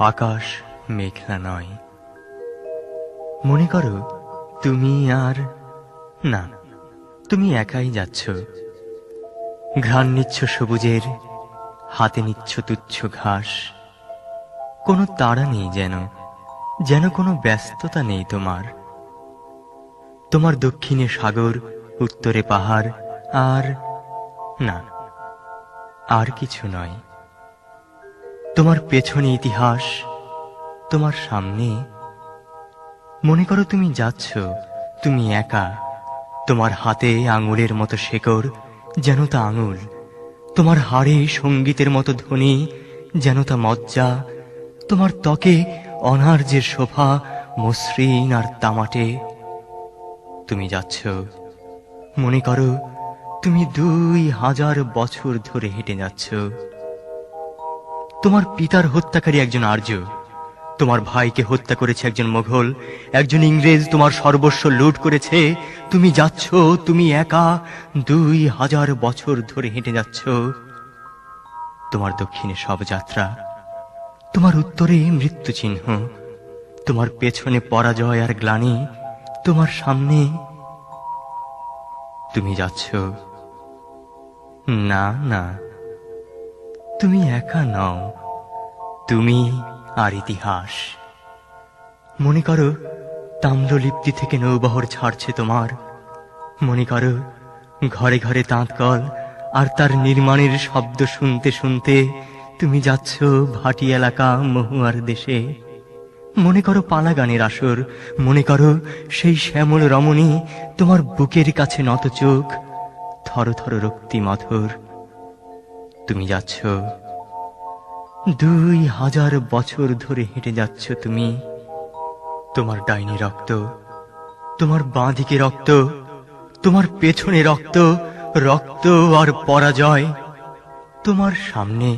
আকাশ মেঘলা নয়। মনে করো তুমি আর না, তুমি একাই যাচ্ছ। ঘ্রাণ নিচ্ছ সবুজের, হাতে নিচ্ছ তুচ্ছ ঘাস। কোনো তাড়া নেই, যেন যেন কোনো ব্যস্ততা নেই তোমার। তোমার দক্ষিণে সাগর, উত্তরে পাহাড়, আর না, আর কিছু নয়। তোমার পেছনে ইতিহাস, তোমার সামনে। মনে করো তুমি যাচ্ছ, তুমি একা। তোমার হাতে আঙুলের মতো শেকড়, যেন তা আঙুল। তোমার হাড়ে সঙ্গীতের মতো ধ্বনি, যেন তা মজ্জা। তোমার ত্বকে অনার্যের শোভা, মসৃণ আর তামাটে। তুমি যাচ্ছ, মনে করো তুমি 2000 বছর ধরে হেঁটে যাচ্ছ। তোমার পিতার হত্যাকারী একজন আর্য, তোমার ভাইকে হত্যা করেছে একজন মোঘল, একজন ইংরেজ তোমার সর্বস্ব লুট করেছে। তুমি যাচ্ছ, তুমি একা 2000 বছর ধরে হেঁটে যাচ্ছ। তোমার দক্ষিণে সব যাত্রা, তোমার উত্তরে মৃত্যু চিহ্ন, তোমার পেছনে পরাজয় আর গ্লানি, তোমার সামনে। তুমি যাচ্ছ, না না, তুমি একা নও, তুমি আর ইতিহাস। মনে করো তাম্রলিপ্তি থেকে নৌবহর ছাড়ছে তোমার। মনে করো ঘরে ঘরে তাঁতকল আর তার নির্মাণের শব্দ শুনতে শুনতে তুমি যাচ্ছ ভাটি এলাকা, মহুয়ার দেশে। মনে করো পালা গানের আসর, মনে করো সেই শ্যামল রমণী তোমার বুকের কাছে নত চোখ, থর থর রক্তি মধুর। তুমি যাচ্ছ, 2000 বছর ধরে হেঁটে যাচ্ছ তুমি। তোমার ডাইনি রক্ত, তোমার বাঁ দিকে রক্ত, তোমার পেছনে রক্ত, রক্ত আর পরাজয়। তোমার সামনে